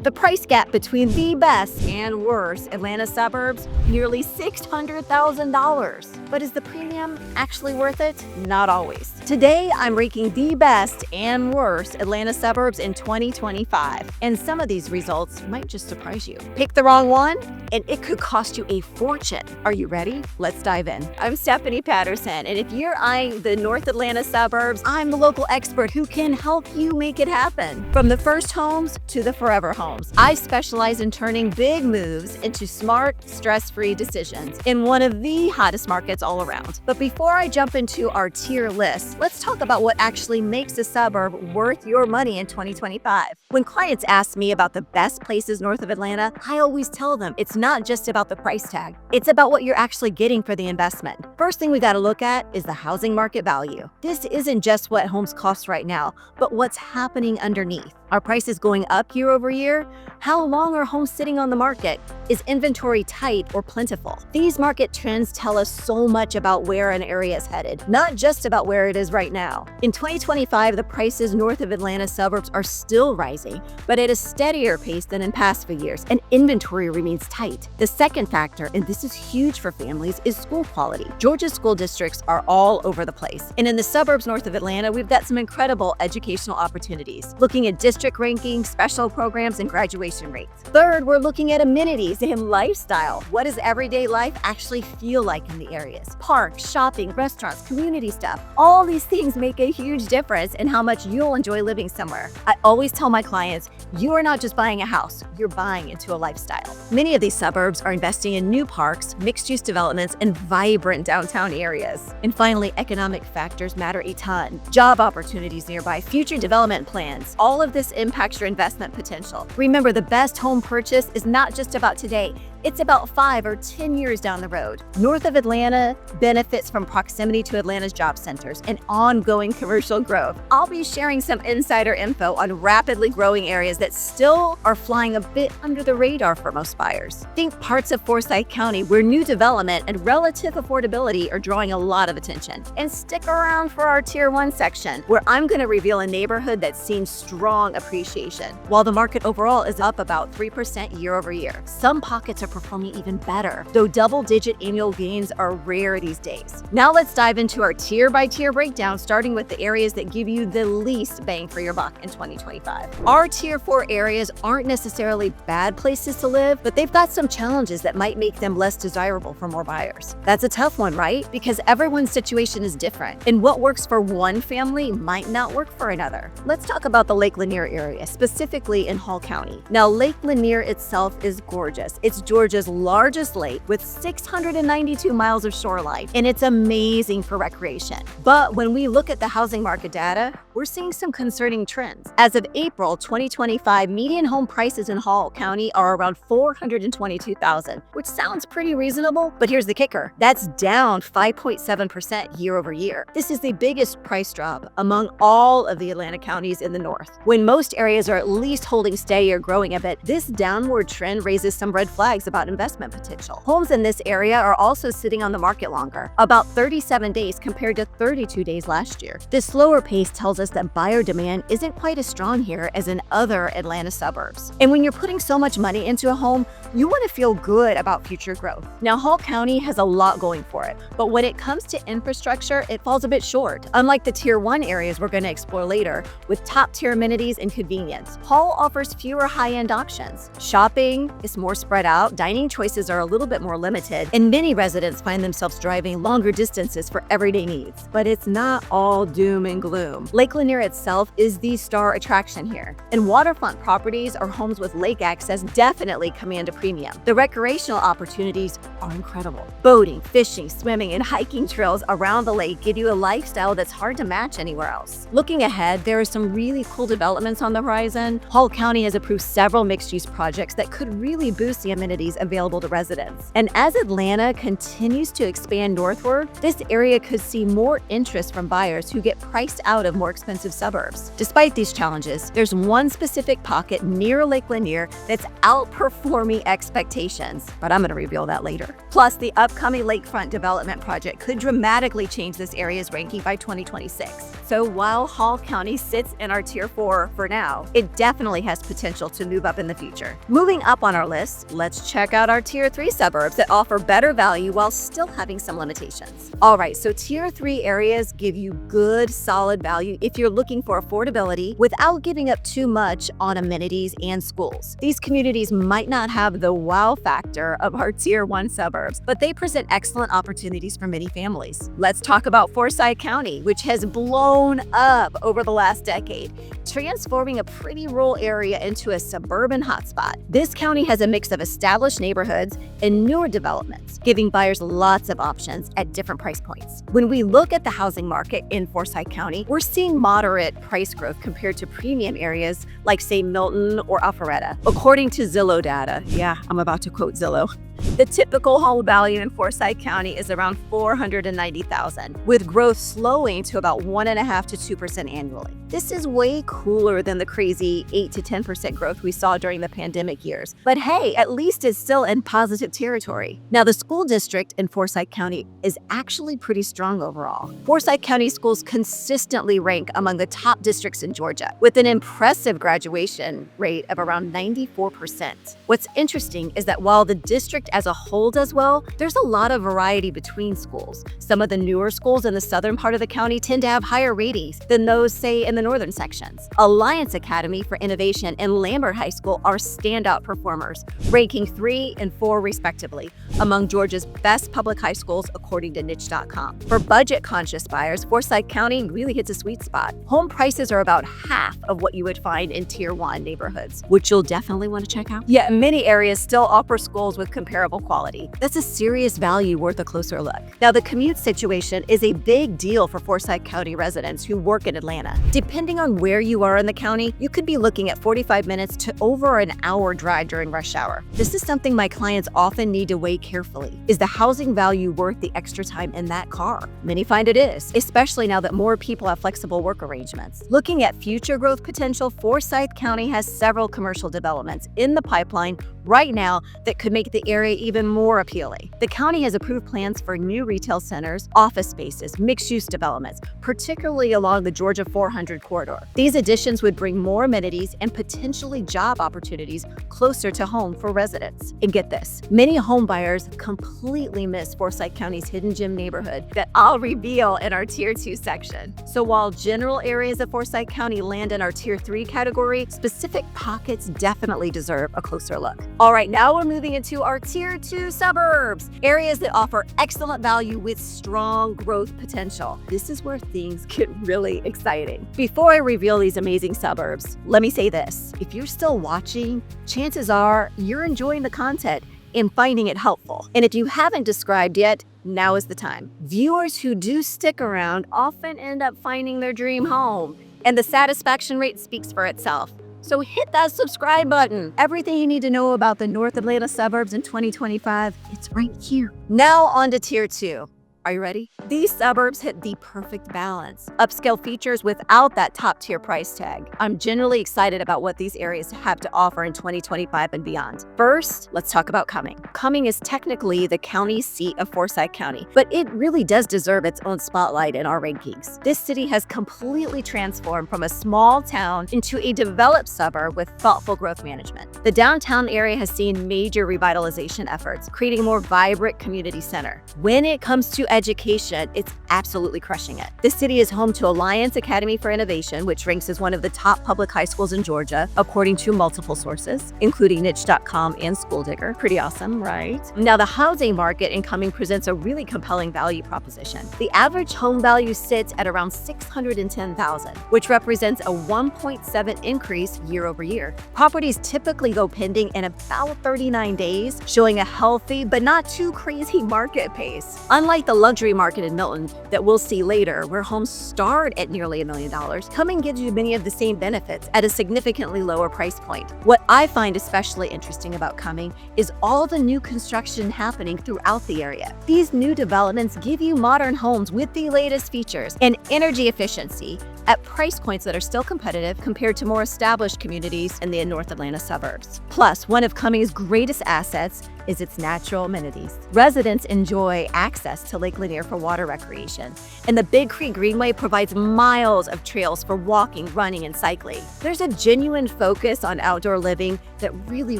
The price gap between the best and worst Atlanta suburbs, nearly $600,000. But is the premium actually worth it? Not always. Today, I'm ranking the best and worst Atlanta suburbs in 2025. And some of these results might just surprise you. Pick the wrong one, and it could cost you a fortune. Are you ready? Let's dive in. I'm Stephanie Patterson, and if you're eyeing the North Atlanta suburbs, I'm the local expert who can help you make it happen. From the first homes to the forever homes, I specialize in turning big moves into smart, stress-free decisions in one of the hottest markets all around. But before I jump into our tier list, let's talk about what actually makes a suburb worth your money in 2025. When clients ask me about the best places north of Atlanta, I always tell them it's not just about the price tag. It's about what you're actually getting for the investment. First thing we got to look at is the housing market value. This isn't just what homes cost right now, but what's happening underneath. Are prices going up year over year? How long are homes sitting on the market? Is inventory tight or plentiful? These market trends tell us so much about where an area is headed, not just about where it is right now. In 2025, the prices north of Atlanta suburbs are still rising, but at a steadier pace than in past few years, and inventory remains tight. The second factor, and this is huge for families, is school quality. Georgia's school districts are all over the place. And in the suburbs north of Atlanta, we've got some incredible educational opportunities. Looking at district rankings, special programs, and graduation rates. Third, we're looking at amenities and lifestyle. What does everyday life actually feel like in the areas? Parks, shopping, restaurants, community stuff. All these things make a huge difference in how much you'll enjoy living somewhere. I always tell my clients, you are not just buying a house, you're buying into a lifestyle. Many of these suburbs are investing in new parks, mixed-use developments, and vibrant downtown areas. And finally, economic factors matter a ton. Job opportunities nearby, future development plans. All of this impacts your investment potential. Remember, the best home purchase is not just about today. It's about 5 or 10 years down the road. North of Atlanta benefits from proximity to Atlanta's job centers and ongoing commercial growth. I'll be sharing some insider info on rapidly growing areas that still are flying a bit under the radar for most buyers. Think parts of Forsyth County where new development and relative affordability are drawing a lot of attention. And stick around for our Tier 1 section, where I'm going to reveal a neighborhood that's seen strong appreciation, while the market overall is up about 3% year over year. Some pockets are performing even better, though double-digit annual gains are rare these days. Now let's dive into our tier-by-tier breakdown, starting with the areas that give you the least bang for your buck in 2025. Our Tier 4 areas aren't necessarily bad places to live, but they've got some challenges that might make them less desirable for more buyers. That's a tough one, right? Because everyone's situation is different, and what works for one family might not work for another. Let's talk about the Lake Lanier area, specifically in Hall County. Now, Lake Lanier itself is gorgeous. It's Georgia's largest lake with 692 miles of shoreline, and it's amazing for recreation. But when we look at the housing market data, we're seeing some concerning trends. As of April 2025, median home prices in Hall County are around $422,000, which sounds pretty reasonable, but here's the kicker. That's down 5.7% year over year. This is the biggest price drop among all of the Atlanta counties in the north. When most areas are at least holding steady or growing a bit, this downward trend raises some red flags about investment potential. Homes in this area are also sitting on the market longer, about 37 days compared to 32 days last year. This slower pace tells us that buyer demand isn't quite as strong here as in other Atlanta suburbs. And when you're putting so much money into a home, you want to feel good about future growth. Now, Hall County has a lot going for it, but when it comes to infrastructure, it falls a bit short. Unlike the Tier 1 areas we're going to explore later, with top-tier amenities and convenience, Hall offers fewer high-end options. Shopping is more spread out, dining choices are a little bit more limited, and many residents find themselves driving longer distances for everyday needs. But it's not all doom and gloom. Lake Lanier itself is the star attraction here, and waterfront properties or homes with lake access definitely command a premium. The recreational opportunities are incredible. Boating, fishing, swimming, and hiking trails around the lake give you a lifestyle that's hard to match anywhere else. Looking ahead, there are some really cool developments on the horizon. Hall County has approved several mixed-use projects that could really boost the amenities amenities available to residents. And as Atlanta continues to expand northward, this area could see more interest from buyers who get priced out of more expensive suburbs. Despite these challenges, there's one specific pocket near Lake Lanier that's outperforming expectations, but I'm going to reveal that later. Plus, the upcoming lakefront development project could dramatically change this area's ranking by 2026. So while Hall County sits in our Tier 4 for now, it definitely has potential to move up in the future. Moving up on our list, let's check out our Tier 3 suburbs that offer better value while still having some limitations. All right, so Tier 3 areas give you good, solid value if you're looking for affordability without giving up too much on amenities and schools. These communities might not have the wow factor of our Tier 1 suburbs, but they present excellent opportunities for many families. Let's talk about Forsyth County, which has blown up over the last decade, transforming a pretty rural area into a suburban hotspot. This county has a mix of established neighborhoods and newer developments, giving buyers lots of options at different price points. When we look at the housing market in Forsyth County, we're seeing moderate price growth compared to premium areas like, say, Milton or Alpharetta. According to Zillow data, yeah, I'm about to quote Zillow, the typical home value in Forsyth County is around $490,000, with growth slowing to about 1.5% to 2% annually. This is way cooler than the crazy 8 to 10% growth we saw during the pandemic years. But hey, at least it's still in positive territory. Now, the school district in Forsyth County is actually pretty strong overall. Forsyth County schools consistently rank among the top districts in Georgia, with an impressive graduation rate of around 94%. What's interesting is that while the district as a whole does well, there's a lot of variety between schools. Some of the newer schools in the southern part of the county tend to have higher ratings than those, say, in the northern sections. Alliance Academy for Innovation and Lambert High School are standout performers, ranking 3 and 4 respectively among Georgia's best public high schools according to niche.com. For budget-conscious buyers, Forsyth County really hits a sweet spot. Home prices are about half of what you would find in Tier 1 neighborhoods, which you'll definitely want to check out. Yet many areas still offer schools with comparable quality. That's a serious value worth a closer look. Now, the commute situation is a big deal for Forsyth County residents who work in Atlanta. Depending on where you are in the county, you could be looking at 45 minutes to over an hour drive during rush hour. This is something my clients often need to weigh carefully. Is the housing value worth the extra time in that car? Many find it is, especially now that more people have flexible work arrangements. Looking at future growth potential, Forsyth County has several commercial developments in the pipeline right now that could make the area even more appealing. The county has approved plans for new retail centers, office spaces, mixed-use developments, particularly along the Georgia 400 corridor. These additions would bring more amenities and potentially job opportunities closer to home for residents. And get this, many home buyers completely miss Forsyth County's hidden gem neighborhood that I'll reveal in our Tier 2 section. So while general areas of Forsyth County land in our Tier 3 category, specific pockets definitely deserve a closer look. All right, now we're moving into our Tier 2 suburbs, areas that offer excellent value with strong growth potential. This is where things get really exciting. Before I reveal these amazing suburbs, let me say this. If you're still watching, chances are you're enjoying the content and finding it helpful. And if you haven't subscribed yet, now is the time. Viewers who do stick around often end up finding their dream home, and the satisfaction rate speaks for itself. So hit that subscribe button. Everything you need to know about the North Atlanta suburbs in 2025, it's right here. Now on to Tier 2. Are you ready? These suburbs hit the perfect balance. Upscale features without that top tier price tag. I'm generally excited about what these areas have to offer in 2025 and beyond. First, let's talk about Cumming. Cumming is technically the county seat of Forsyth County, but it really does deserve its own spotlight in our rankings. This city has completely transformed from a small town into a developed suburb with thoughtful growth management. The downtown area has seen major revitalization efforts, creating a more vibrant community center. When it comes to education, it's absolutely crushing it. The city is home to Alliance Academy for Innovation, which ranks as one of the top public high schools in Georgia, according to multiple sources, including niche.com and School Digger. Pretty awesome, right? Now, the housing market in Cumming presents a really compelling value proposition. The average home value sits at around $610,000, which represents a 1.7 increase year over year. Properties typically go pending in about 39 days, showing a healthy but not too crazy market pace. Unlike the luxury market in Milton that we'll see later, where homes start at nearly $1 million, cumming gives you many of the same benefits at a significantly lower price point. What I find especially interesting about cumming is all the new construction happening throughout the area. These new developments give you modern homes with the latest features and energy efficiency at price points that are still competitive compared to more established communities in the North Atlanta suburbs. Plus, one of Cumming's greatest assets is its natural amenities. Residents enjoy access to Lake Lanier for water recreation, and the Big Creek Greenway provides miles of trails for walking, running, and cycling. There's a genuine focus on outdoor living that really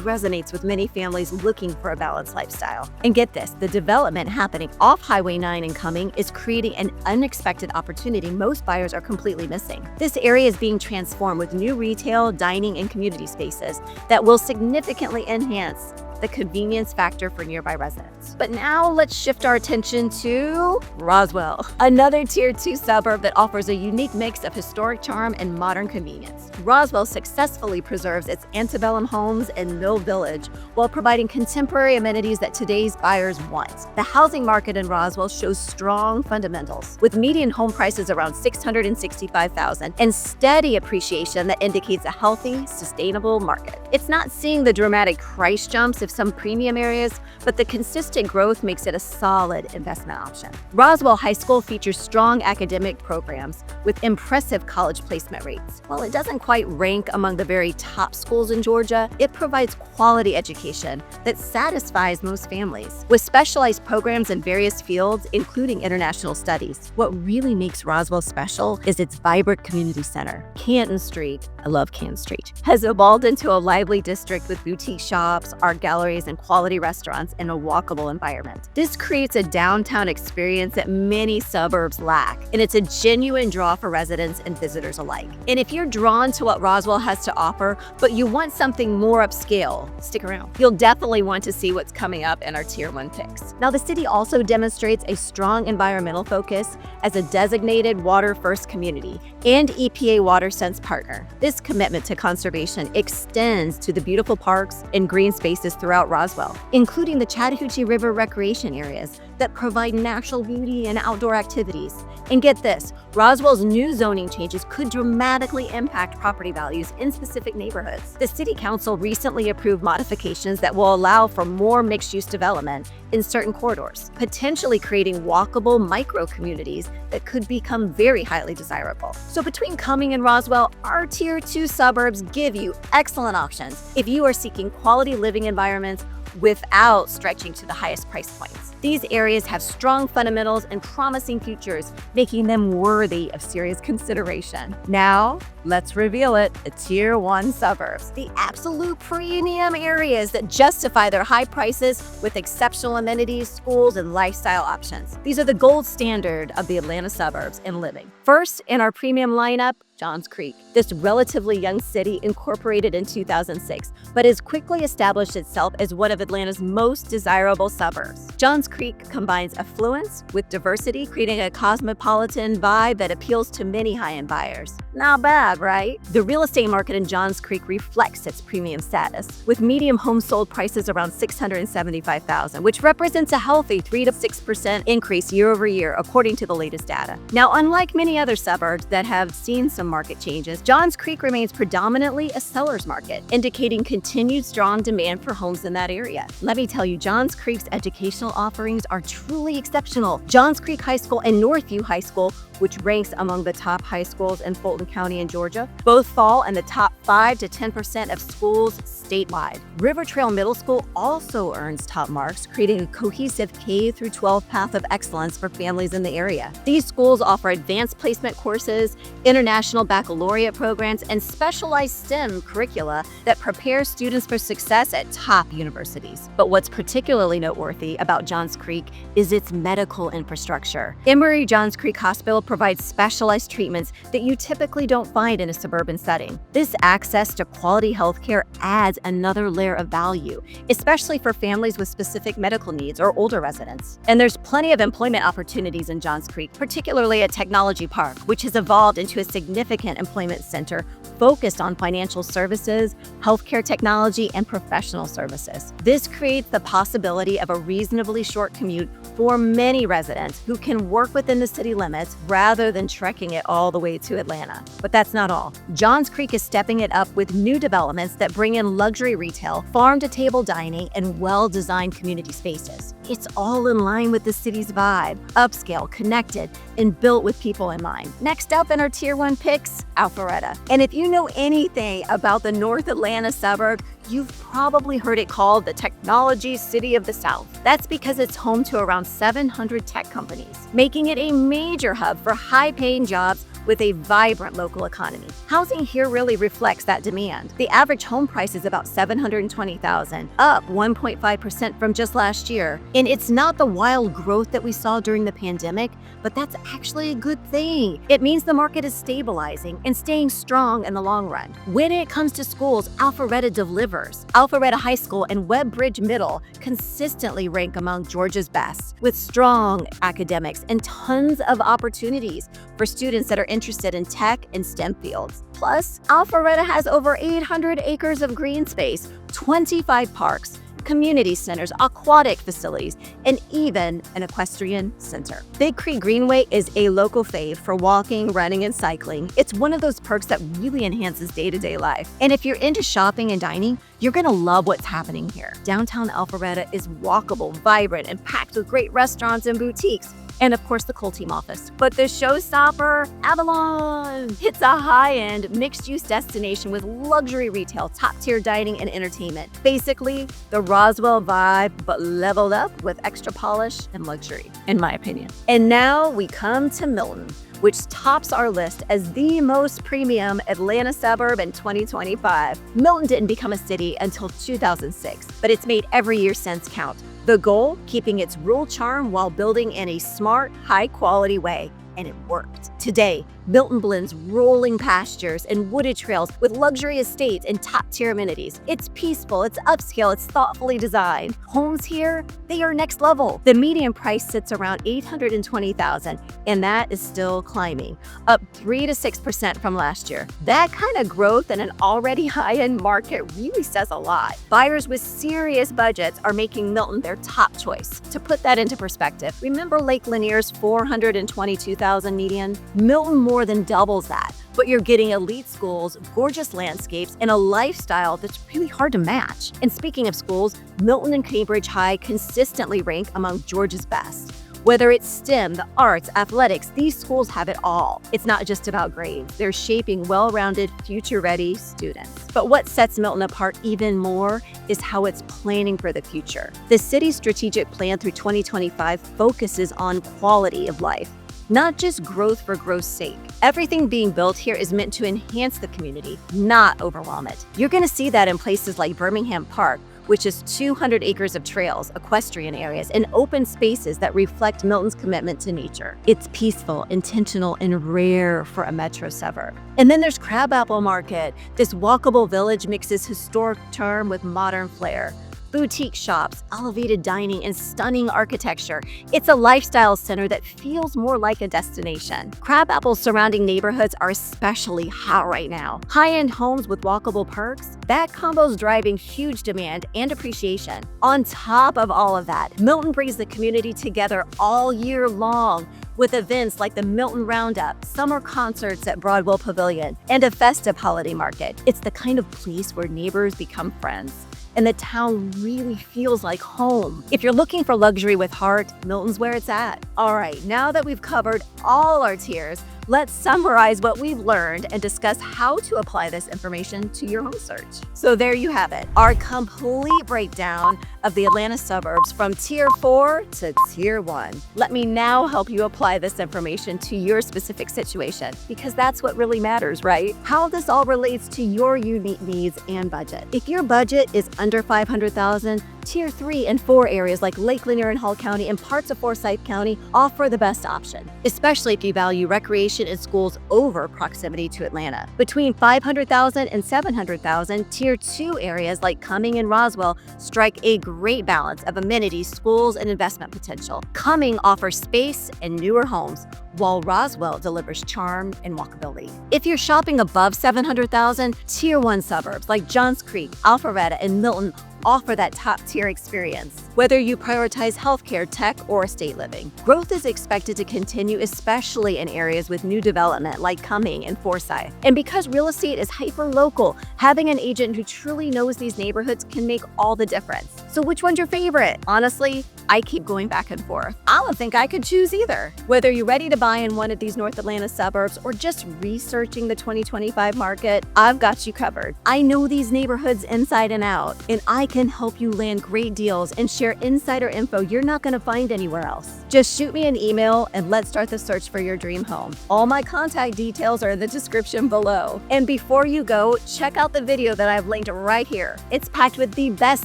resonates with many families looking for a balanced lifestyle. And get this, the development happening off Highway 9 in Cumming is creating an unexpected opportunity most buyers are completely missing. This area is being transformed with new retail, dining, and community spaces that will significantly enhance the convenience factor for nearby residents. But now let's shift our attention to Roswell, another Tier 2 suburb that offers a unique mix of historic charm and modern convenience. Roswell successfully preserves its antebellum homes and Mill Village while providing contemporary amenities that today's buyers want. The housing market in Roswell shows strong fundamentals, with median home prices around $665,000 and steady appreciation that indicates a healthy, sustainable market. It's not seeing the dramatic price jumps of some premium areas, but the consistent growth makes it a solid investment option. Roswell High School features strong academic programs with impressive college placement rates. While it doesn't quite rank among the very top schools in Georgia, it provides quality education that satisfies most families. With specialized programs in various fields, including international studies, what really makes Roswell special is its vibrant community center. Canton Street, I love Canton Street, has evolved into a lively district with boutique shops, art galleries, and quality restaurants in a walkable environment. This creates a downtown experience that many suburbs lack, and it's a genuine draw for residents and visitors alike. And if you're drawn to what Roswell has to offer, but you want something more upscale, stick around. You'll definitely want to see what's coming up in our Tier 1 picks. Now, the city also demonstrates a strong environmental focus as a designated water-first community and EPA WaterSense partner. This commitment to conservation extends to the beautiful parks and green spaces throughout Roswell, including the Chattahoochee River recreation areas that provide natural beauty and outdoor activities. And get this, Roswell's new zoning changes could dramatically impact property values in specific neighborhoods. The City Council recently approved modifications that will allow for more mixed-use development in certain corridors, potentially creating walkable micro-communities that could become very highly desirable. So between Cumming and Roswell, our Tier 2 suburbs give you excellent options if you are seeking quality living environments without stretching to the highest price points. These areas have strong fundamentals and promising futures, making them worthy of serious consideration. Now, let's reveal it, the Tier 1 suburbs, the absolute premium areas that justify their high prices with exceptional amenities, schools, and lifestyle options. These are the gold standard of the Atlanta suburbs in living. First, in our premium lineup, Johns Creek. This relatively young city incorporated in 2006, but has quickly established itself as one of Atlanta's most desirable suburbs. Johns Creek combines affluence with diversity, creating a cosmopolitan vibe that appeals to many high-end buyers. Not bad, right? The real estate market in Johns Creek reflects its premium status, with median home sold prices around $675,000, which represents a healthy 3 to 6% increase year over year, according to the latest data. Now, unlike many other suburbs that have seen some market changes, Johns Creek remains predominantly a seller's market, indicating continued strong demand for homes in that area. Let me tell you, Johns Creek's educational offerings are truly exceptional. Johns Creek High School and Northview High School, which ranks among the top high schools in Fulton County and Georgia, both fall in the top 5 to 10% of schools statewide. River Trail Middle School also earns top marks, creating a cohesive K-12 path of excellence for families in the area. These schools offer advanced placement courses, international baccalaureate programs, and specialized STEM curricula that prepare students for success at top universities. But what's particularly noteworthy about Johns Creek is its medical infrastructure. Emory Johns Creek Hospital provides specialized treatments that you typically don't find in a suburban setting. This access to quality healthcare adds another layer of value, especially for families with specific medical needs or older residents. And there's plenty of employment opportunities in Johns Creek, particularly at Technology Park, which has evolved into a significant significant employment center focused on financial services, healthcare technology, and professional services. This creates the possibility of a reasonably short commute for many residents who can work within the city limits rather than trekking it all the way to Atlanta. But that's not all. Johns Creek is stepping it up with new developments that bring in luxury retail, farm-to-table dining, and well-designed community spaces. It's all in line with the city's vibe, upscale, connected, and built with people in mind. Next up in our Tier 1 picks, Alpharetta. And if you know anything about the North Atlanta suburb, you've probably heard it called the technology city of the South. That's because it's home to around 700 tech companies, making it a major hub for high-paying jobs with a vibrant local economy. Housing here really reflects that demand. The average home price is about $720,000, up 1.5% from just last year. And it's not the wild growth that we saw during the pandemic, but that's actually a good thing. It means the market is stabilizing and staying strong in the long run. When it comes to schools, Alpharetta delivers. Alpharetta High School and Webbridge Middle consistently rank among Georgia's best, with strong academics and tons of opportunities for students that are interested in tech and STEM fields. Plus, Alpharetta has over 800 acres of green space, 25 parks, community centers, aquatic facilities, and even an equestrian center. Big Creek Greenway is a local fave for walking, running, and cycling. It's one of those perks that really enhances day-to-day life. And if you're into shopping and dining, you're gonna love what's happening here. Downtown Alpharetta is walkable, vibrant, and packed with great restaurants and boutiques. And of course, the Coal Team office. But the showstopper, Avalon. It's a high-end, mixed-use destination with luxury retail, top-tier dining, and entertainment. Basically, the Roswell vibe, but leveled up with extra polish and luxury, in my opinion. And now we come to Milton, which tops our list as the most premium Atlanta suburb in 2025. Milton didn't become a city until 2006, but it's made every year since count. The goal, keeping its rural charm while building in a smart, high-quality way. And it worked. Today, Milton blends rolling pastures and wooded trails with luxury estates and top-tier amenities. It's peaceful, it's upscale, it's thoughtfully designed. Homes here, they are next level. The median price sits around $820,000, and that is still climbing, up 3 to 6% from last year. That kind of growth in an already high-end market really says a lot. Buyers with serious budgets are making Milton their top choice. To put that into perspective, remember Lake Lanier's $422,000 median? Milton more than doubles that, but you're getting elite schools, gorgeous landscapes, and a lifestyle that's really hard to match. And speaking of schools, Milton and Cambridge High consistently rank among Georgia's best. Whether it's STEM, the arts, athletics, these schools have it all. It's not just about grades. They're shaping well-rounded, future-ready students. But what sets Milton apart even more is how it's planning for the future. The city's strategic plan through 2025 focuses on quality of life, not just growth for growth's sake. Everything being built here is meant to enhance the community, not overwhelm it. You're going to see that in places like Birmingham Park, which is 200 acres of trails, equestrian areas, and open spaces that reflect Milton's commitment to nature. It's peaceful, intentional, and rare for a metro suburb. And then there's Crabapple Market. This walkable village mixes historic charm with modern flair. Boutique shops, elevated dining, and stunning architecture. It's a lifestyle center that feels more like a destination. Crabapple's surrounding neighborhoods are especially hot right now. High-end homes with walkable perks, that combo's driving huge demand and appreciation. On top of all of that, Milton brings the community together all year long with events like the Milton Roundup, summer concerts at Broadwell Pavilion, and a festive holiday market. It's the kind of place where neighbors become friends, and the town really feels like home. If you're looking for luxury with heart, Milton's where it's at. All right, now that we've covered all our tiers, let's summarize what we've learned and discuss how to apply this information to your home search. So there you have it, our complete breakdown of the Atlanta suburbs from Tier 4 to Tier 1. Let me now help you apply this information to your specific situation, because that's what really matters, right? How this all relates to your unique needs and budget. If your budget is under $500,000, Tier 3 and 4 areas like Lake Lanier and Hall County and parts of Forsyth County offer the best option, especially if you value recreation and schools over proximity to Atlanta. Between $500,000 and $700,000, Tier 2 areas like Cumming and Roswell strike a great balance of amenities, schools, and investment potential. Cumming offers space and newer homes, while Roswell delivers charm and walkability. If you're shopping above $700,000, Tier 1 suburbs like Johns Creek, Alpharetta, and Milton offer that top-tier experience. Whether you prioritize healthcare, tech, or estate living, growth is expected to continue, especially in areas with new development like Cumming and Forsyth. And because real estate is hyper-local, having an agent who truly knows these neighborhoods can make all the difference. So which one's your favorite? Honestly, I keep going back and forth. I don't think I could choose either. Whether you're ready to buy in one of these North Atlanta suburbs or just researching the 2025 market, I've got you covered. I know these neighborhoods inside and out, and I can help you land great deals and share insider info you're not going to find anywhere else. Just shoot me an email and let's start the search for your dream home. All my contact details are in the description below. And before you go, check out the video that I've linked right here. It's packed with the best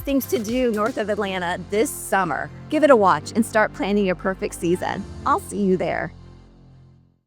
things to do north of Atlanta this summer. Give it a watch and start planning your perfect season. I'll see you there.